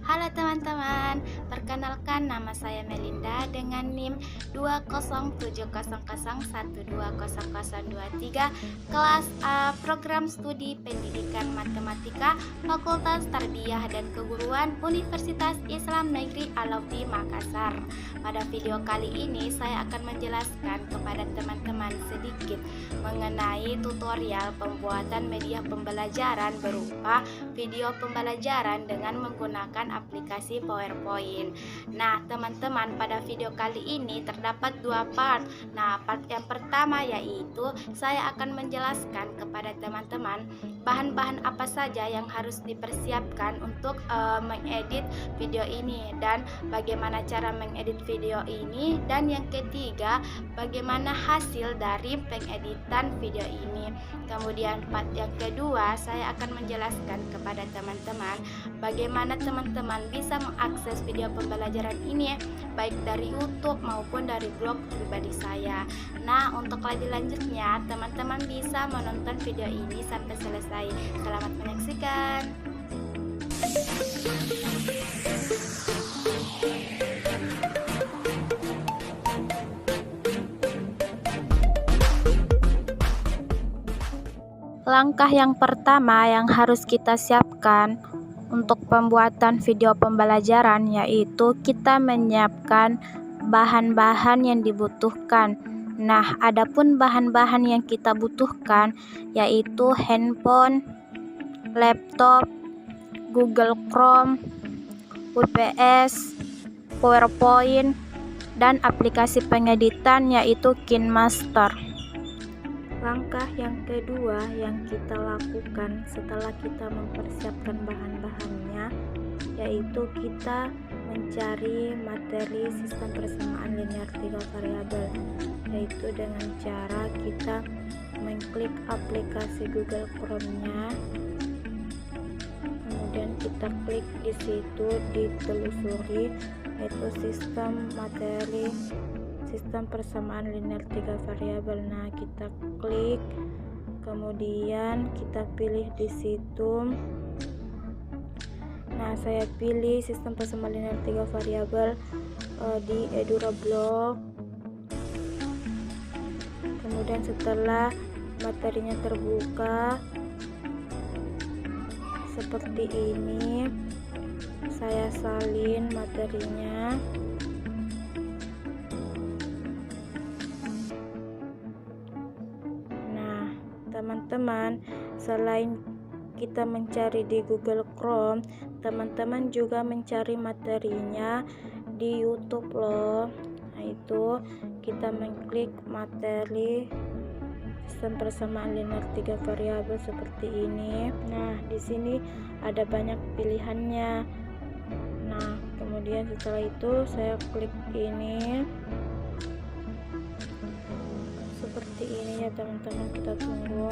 Halo teman-teman, perkenalkan nama saya Melinda dengan NIM 20700120023, kelas A, program studi pendidikan matematika, Fakultas Tarbiyah dan Keguruan, Universitas Islam Negeri Al-Lawfi Makassar. Pada video kali ini saya akan menjelaskan kepada teman-teman sedikit mengenai tutorial pembuatan media pembelajaran berupa video pembelajaran dengan menggunakan aplikasi PowerPoint. Nah, teman-teman, pada video kali ini terdapat dua part. Nah, part yang pertama yaitu saya akan menjelaskan kepada teman-teman bahan-bahan apa saja yang harus dipersiapkan untuk mengedit video ini dan bagaimana cara mengedit video ini, dan yang ketiga bagaimana hasil dari pengeditan video ini. Kemudian part yang kedua saya akan menjelaskan kepada teman-teman bagaimana teman-teman bisa mengakses video pembelajaran ini baik dari YouTube maupun dari blog pribadi saya. Nah, untuk lebih lanjutnya teman-teman bisa menonton video ini sampai selesai. Selamat menyaksikan. Langkah yang pertama yang harus kita siapkan untuk pembuatan video pembelajaran yaitu kita menyiapkan bahan-bahan yang dibutuhkan. Nah, adapun bahan-bahan yang kita butuhkan yaitu handphone, laptop, Google Chrome, VPS, PowerPoint, dan aplikasi pengeditan yaitu KineMaster. Langkah yang kedua yang kita lakukan setelah kita mempersiapkan bahan-bahannya yaitu kita mencari materi sistem persamaan linear 3 variabel, yaitu dengan cara kita mengklik aplikasi Google Chrome-nya, kemudian kita klik di situ, ditelusuri yaitu sistem persamaan linear 3 variabel. Nah, kita klik, kemudian kita pilih di situ. Nah, saya pilih sistem persamaan linear 3 variabel di EduroBlock. Kemudian setelah materinya terbuka seperti ini, saya salin materinya. Teman-teman, selain kita mencari di Google Chrome, teman-teman juga mencari materinya di YouTube loh. Nah, itu kita mengklik materi sistem persamaan linear 3 variabel seperti ini. Nah, di sini ada banyak pilihannya. Nah, kemudian setelah itu saya klik ini. Seperti ini ya teman-teman, kita tunggu.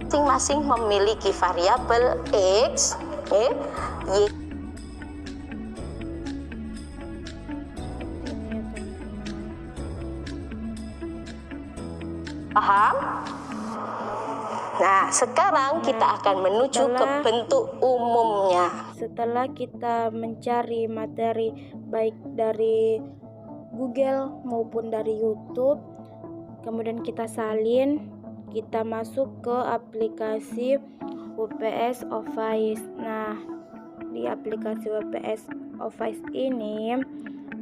Masing-masing memiliki variabel X, Y. Ini ya teman-teman. Paham? Nah, sekarang kita akan menuju ke bentuk umumnya. Setelah kita mencari materi baik dari Google maupun dari YouTube, kemudian kita salin, kita masuk ke aplikasi WPS Office. Nah, di aplikasi WPS Office ini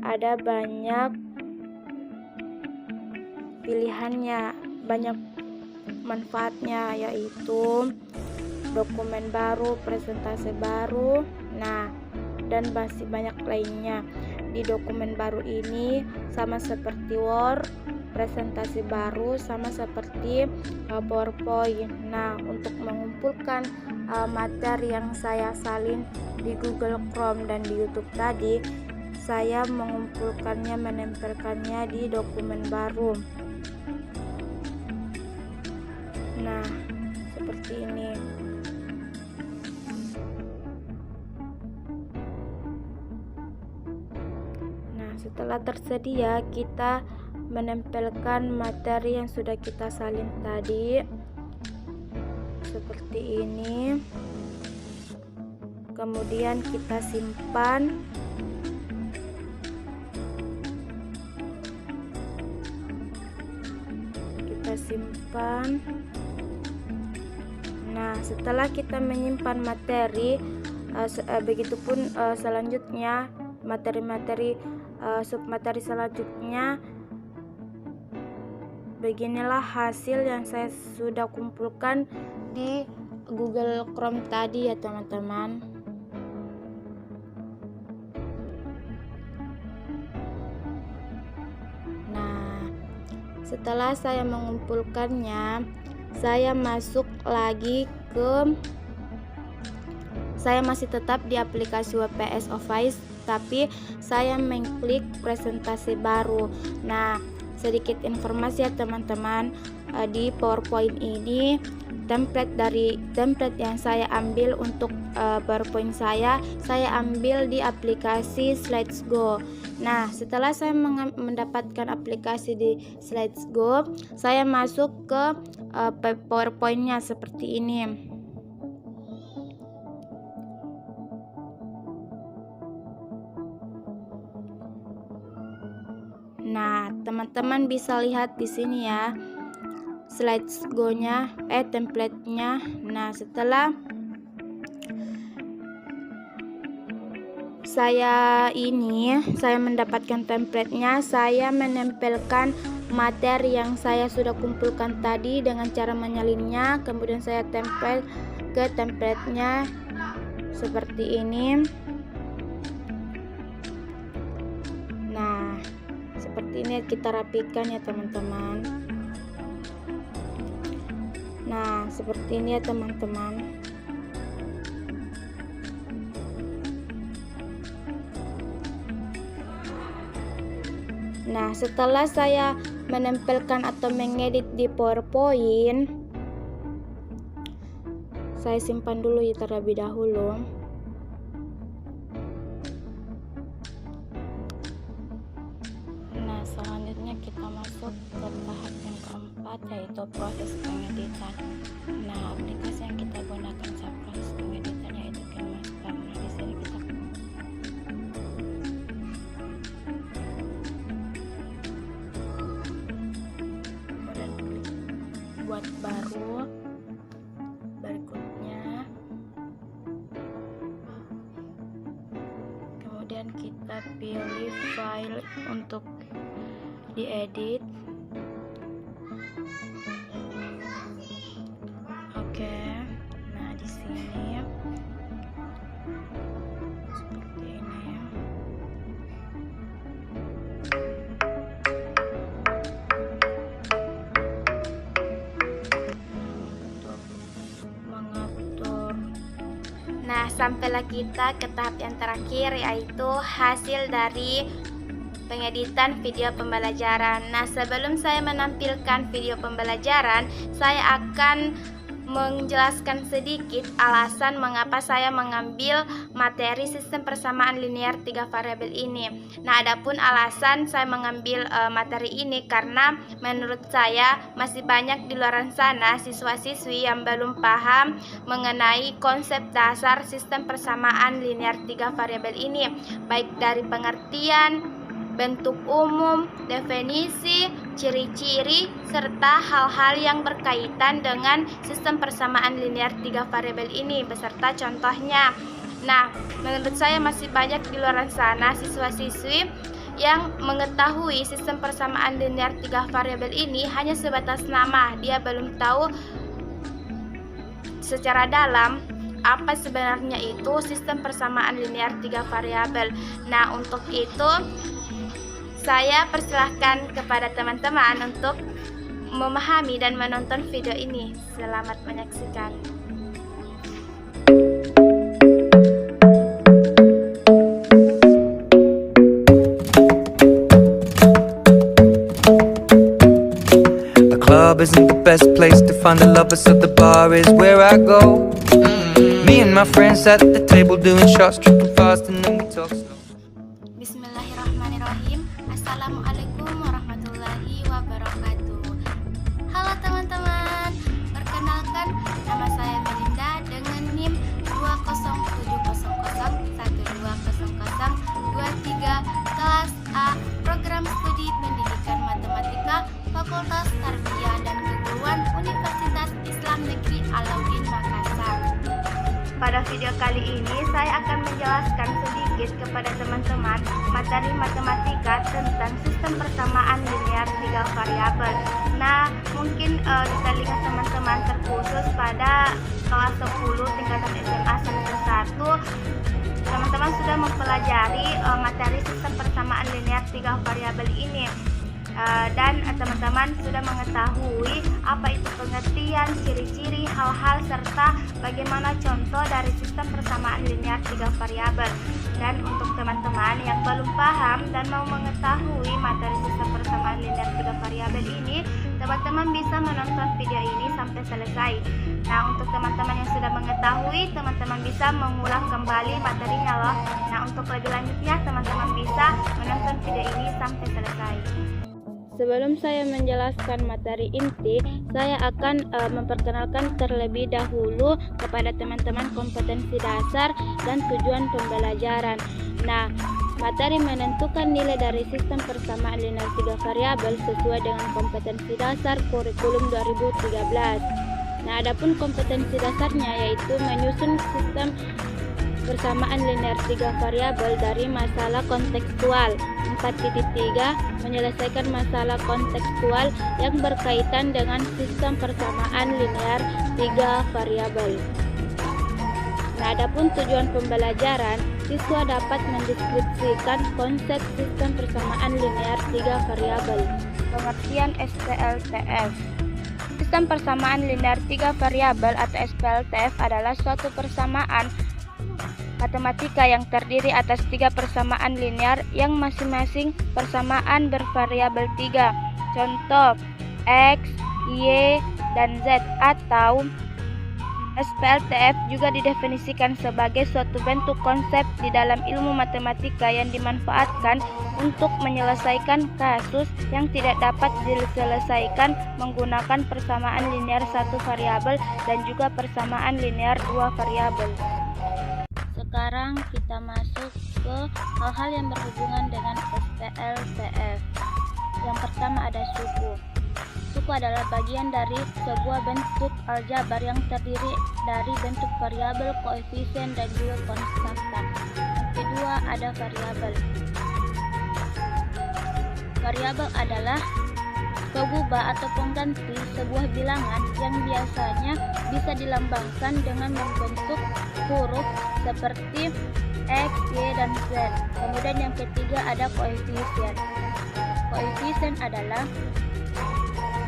ada banyak pilihannya, banyak manfaatnya, yaitu dokumen baru, presentasi baru, nah, dan masih banyak lainnya. Di dokumen baru ini sama seperti Word, presentasi baru sama seperti PowerPoint. Nah, untuk mengumpulkan materi yang saya salin di Google Chrome dan di YouTube tadi, saya mengumpulkannya, menempelkannya di dokumen baru. Nah, seperti ini. Nah, setelah tersedia, kita menempelkan materi yang sudah kita salin tadi seperti ini. kemudian kita simpan. Nah, setelah kita menyimpan materi, begitupun selanjutnya materi-materi submateri selanjutnya. Beginilah hasil yang saya sudah kumpulkan di Google Chrome tadi ya teman-teman. Nah, setelah saya mengumpulkannya, saya masih tetap di aplikasi WPS Office, tapi saya mengklik presentasi baru. Nah, sedikit informasi ya teman-teman, di PowerPoint ini template yang saya ambil untuk PowerPoint saya ambil di aplikasi Slidesgo. Nah, setelah saya mendapatkan aplikasi di Slidesgo, saya masuk ke PowerPoint-nya seperti ini. Nah, teman-teman bisa lihat di sini ya, Slidesgo-nya, template-nya. Nah, setelah saya mendapatkan template-nya, saya menempelkan materi yang saya sudah kumpulkan tadi dengan cara menyalinnya, kemudian saya tempel ke template-nya seperti ini. Nah, seperti ini kita rapikan ya teman-teman. Nah, seperti ini ya teman-teman. Nah, setelah saya menempelkan atau mengedit di PowerPoint, saya simpan dulu ya terlebih dahulu. Nah, selanjutnya kita masuk ke tahap yang keempat, yaitu proses pengeditan. Nah, aplikasi yang kita gunakan saat proses pengeditan yaitu KineMaster. Nah, di sini kita kemudian klik buat baru. Berikutnya kemudian kita pilih file untuk diedit. Oke, nah di sini seperti ini. Untuk mengatur. Nah, sampailah kita ke tahap yang terakhir, yaitu hasil dari pengeditan video pembelajaran. Nah, sebelum saya menampilkan video pembelajaran, saya akan menjelaskan sedikit alasan mengapa saya mengambil materi sistem persamaan linear 3 variabel ini. Nah, adapun alasan saya mengambil materi ini karena menurut saya masih banyak di luar sana siswa-siswi yang belum paham mengenai konsep dasar sistem persamaan linear 3 variabel ini, baik dari pengertian, bentuk umum, definisi, ciri-ciri, serta hal-hal yang berkaitan dengan sistem persamaan linear 3 variabel ini beserta contohnya. Nah, menurut saya masih banyak di luar sana siswa-siswi yang mengetahui sistem persamaan linear 3 variabel ini hanya sebatas nama. Dia belum tahu secara dalam apa sebenarnya itu sistem persamaan linear 3 variabel. Nah, untuk itu saya persilahkan kepada teman-teman untuk memahami dan menonton video ini. Selamat menyaksikan. The club isn't the best place to find the lovers, so the bar is where I go. Me and my friends at the table doing shots, tripping fast and then we talk slow. Bismillahirrahmanirrahim. Assalamualaikum warahmatullahi wabarakatuh. Halo teman-teman, perkenalkan nama saya Melinda dengan NIM 2070 Fakultas Tarbiyah dan Keguruan Universitas Islam Negeri Alauddin Makassar. Pada video kali ini saya akan menjelaskan sedikit kepada teman-teman materi matematika tentang sistem persamaan linear 3 variabel. Nah, mungkin di telinga teman-teman terkhusus pada kelas 10 tingkatan SMA semester 1, teman-teman sudah mempelajari materi sistem persamaan linear 3 variabel ini. Dan teman-teman sudah mengetahui apa itu pengertian, ciri-ciri, hal-hal, serta bagaimana contoh dari sistem persamaan linear 3 variabel. Dan untuk teman-teman yang belum paham dan mau mengetahui materi sistem persamaan linear 3 variabel ini, teman-teman bisa menonton video ini sampai selesai. Nah, untuk teman-teman yang sudah mengetahui, teman-teman bisa mengulang kembali materinya loh. Nah, untuk lebih lanjutnya, teman-teman bisa menonton video ini sampai selesai. Sebelum saya menjelaskan materi inti, saya akan memperkenalkan terlebih dahulu kepada teman-teman kompetensi dasar dan tujuan pembelajaran. Nah, materi menentukan nilai dari sistem persamaan linear 3 variabel sesuai dengan kompetensi dasar kurikulum 2013. Nah, adapun kompetensi dasarnya yaitu menyusun sistem persamaan linear 3 variabel dari masalah kontekstual. 4.3 menyelesaikan masalah kontekstual yang berkaitan dengan sistem persamaan linear 3 variabel. Nah, adapun tujuan pembelajaran, siswa dapat mendeskripsikan konsep sistem persamaan linear 3 variabel. Pengertian SPLTF. Sistem persamaan linear 3 variabel atau SPLTF adalah suatu persamaan matematika yang terdiri atas 3 persamaan linear yang masing-masing persamaan bervariabel 3. Contoh X, Y, dan Z. Atau SPLTF juga didefinisikan sebagai suatu bentuk konsep di dalam ilmu matematika yang dimanfaatkan untuk menyelesaikan kasus yang tidak dapat diselesaikan menggunakan persamaan linear 1 variabel dan juga persamaan linear 2 variabel. Sekarang kita masuk ke hal-hal yang berhubungan dengan SPLTF. Yang pertama ada suku. Suku adalah bagian dari sebuah bentuk aljabar yang terdiri dari bentuk variabel, koefisien, dan juga konstanta. Yang kedua ada variabel. Variabel adalah pengubah atau pengganti sebuah bilangan yang biasanya bisa dilambangkan dengan membentuk huruf seperti X, Y, dan Z. Kemudian yang ketiga ada koefisien. Koefisien adalah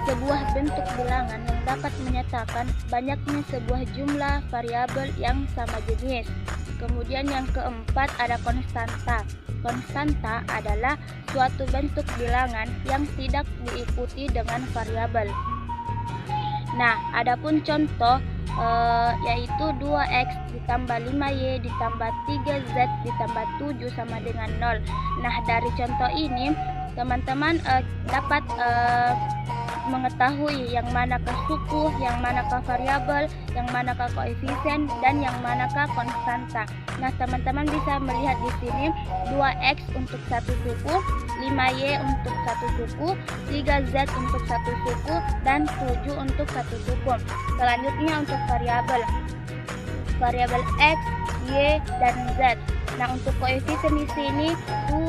sebuah bentuk bilangan yang dapat menyatakan banyaknya sebuah jumlah variabel yang sama jenis. Kemudian yang keempat ada konstanta. Konstanta adalah suatu bentuk bilangan yang tidak diikuti dengan variabel. Nah, adapun contoh yaitu 2x ditambah 5y ditambah 3z ditambah 7 sama dengan 0. Nah, dari contoh ini teman-teman dapat mengetahui yang manakah suku, yang manakah variabel, yang manakah koefisien, dan yang manakah konstanta. Nah, teman-teman bisa melihat di sini 2x untuk satu suku, 5y untuk satu suku, 3z untuk satu suku, dan 7 untuk satu suku. Selanjutnya untuk variabel. Variabel x, y, dan z. Nah, untuk koefisien di sini 2,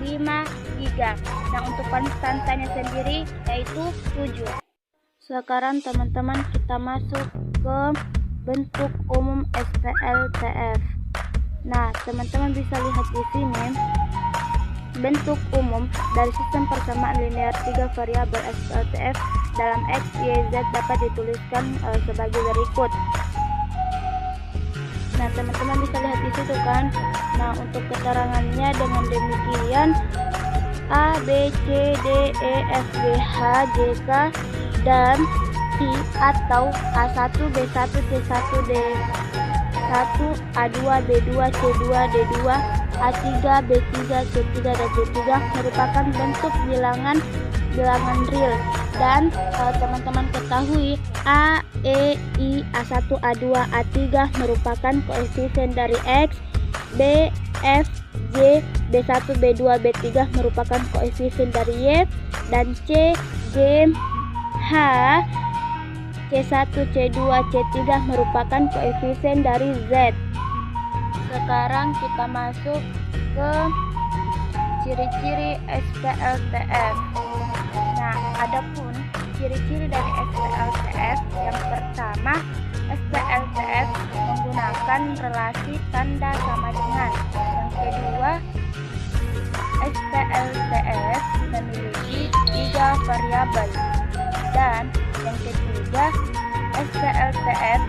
5, 3. Nah, untuk konstantanya sendiri yaitu 7. Sekarang teman-teman kita masuk ke bentuk umum SPLTF. Nah, teman-teman bisa lihat di sini bentuk umum dari sistem persamaan linear 3 variabel SPLTF dalam X, Y, Z dapat dituliskan sebagai berikut. Nah, teman-teman bisa lihat di situ kan. Nah, untuk keterangannya dengan demikian A, B, C, D, E, F, G, H, J, K, dan I atau A1, B1, C1, D1, A2, B2, C2, D2, A3, B3, C3, dan D3 merupakan bentuk bilangan real. Dan teman-teman ketahui A, E, I, A1, A2, A3 merupakan koefisien dari X, B, F, Y, B1, B2, B3 merupakan koefisien dari Y, dan C, G, H, C1, C2, C3 merupakan koefisien dari Z. Sekarang kita masuk ke ciri-ciri SPLTF. Nah, adapun ciri-ciri dari SPLTF, yang pertama, SPLTF menggunakan relasi tanda sama dengan. Yang kedua, SPLTF memiliki 3 variabel. Dan yang ketiga, SPLTF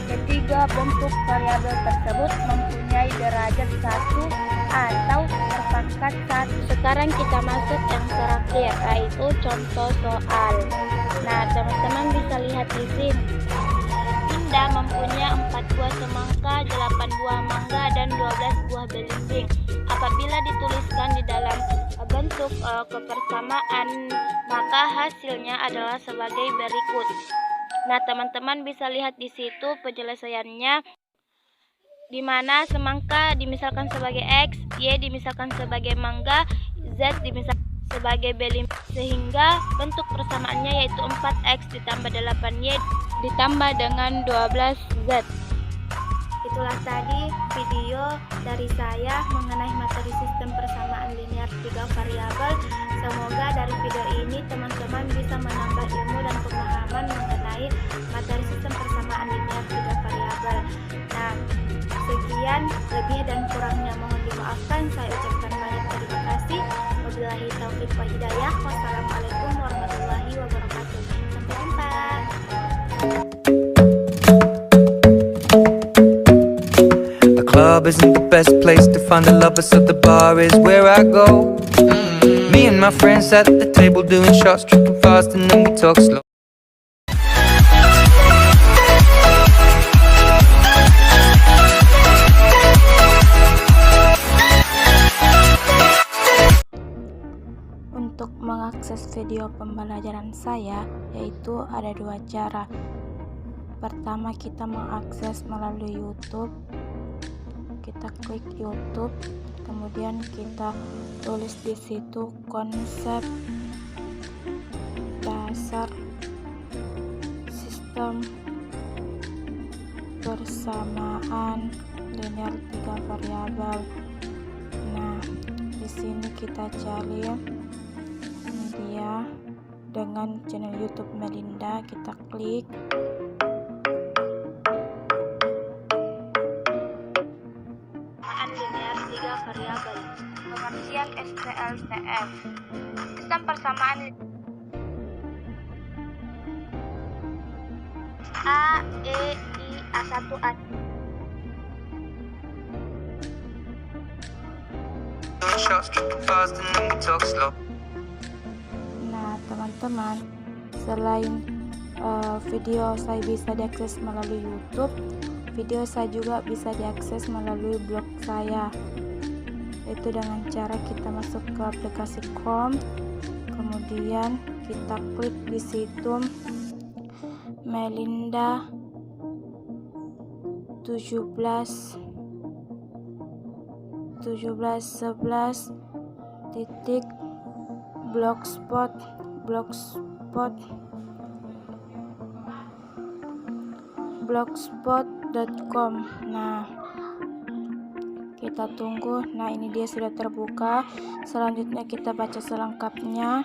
ketiga bentuk variabel tersebut mempunyai derajat 1 atau berpangkat 1. Sekarang kita masuk yang terakhir, yaitu contoh soal. Nah, teman-teman bisa lihat di sini. Indah mempunyai 4 buah semangka, 8 buah mangga, dan 12 buah belimbing. Apabila dituliskan di dalam bentuk kebersamaan, maka hasilnya adalah sebagai berikut. Nah, teman-teman bisa lihat di situ penyelesaiannya, di mana semangka dimisalkan sebagai X, Y dimisalkan sebagai mangga, Z dimisalkan sebagai belimbing, sehingga bentuk persamaannya yaitu 4X ditambah 8Y ditambah dengan 12Z. Itulah tadi video dari saya mengenai materi sistem persamaan linear 3 variabel. Semoga dari video ini teman-teman bisa menambah ilmu dan pemahaman mengenai materi sistem persamaan linear 3 variabel. Nah, sekian, lebih dan kurangnya mohon dimaafkan. Saya ucapkan banyak terima kasih. Wabillahi taufiq wal hidayah. Wassalamualaikum warahmatullahi wabarakatuh. Sampai jumpa. The club isn't the best place to find the lovers, so the bar is where I go. Me and my friends at the table doing shots, tripping fast, and then we talk slow. Untuk mengakses video pembelajaran saya, yaitu ada 2 cara. Pertama, kita mengakses melalui YouTube. Kita klik YouTube, kemudian kita tulis di situ konsep dasar sistem persamaan linear 3 variabel. Nah, di sini kita cari media dengan channel YouTube Melinda, kita klik. Linear 3 variabel. Pengertian SPLTF. Sistem persamaan A, E, I, A1, A. Shots, tripping fast, and then we talk slow. Nah, teman-teman, selain video saya bisa diakses melalui YouTube, video saya juga bisa diakses melalui blog saya, yaitu dengan cara kita masuk ke aplikasi Chrome, kemudian kita klik di situ Melinda 1711 titik blogspot.com. Nah, kita tunggu. Nah, ini dia sudah terbuka. Selanjutnya kita baca selengkapnya.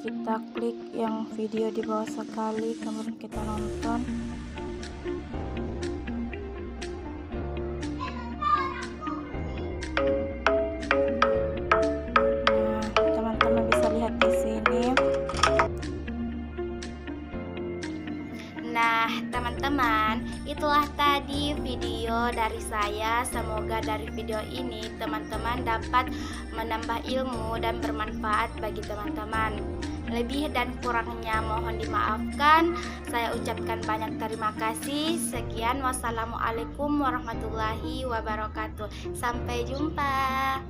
Kita klik yang video di bawah sekali, kemudian kita nonton. Nah, teman-teman bisa lihat di sini. Nah, teman-teman, itulah tadi video dari saya. Semoga dari video ini teman-teman dapat menambah ilmu dan bermanfaat bagi teman-teman. Lebih dan kurangnya mohon dimaafkan. Saya ucapkan banyak terima kasih. Sekian, wassalamualaikum warahmatullahi wabarakatuh. Sampai jumpa.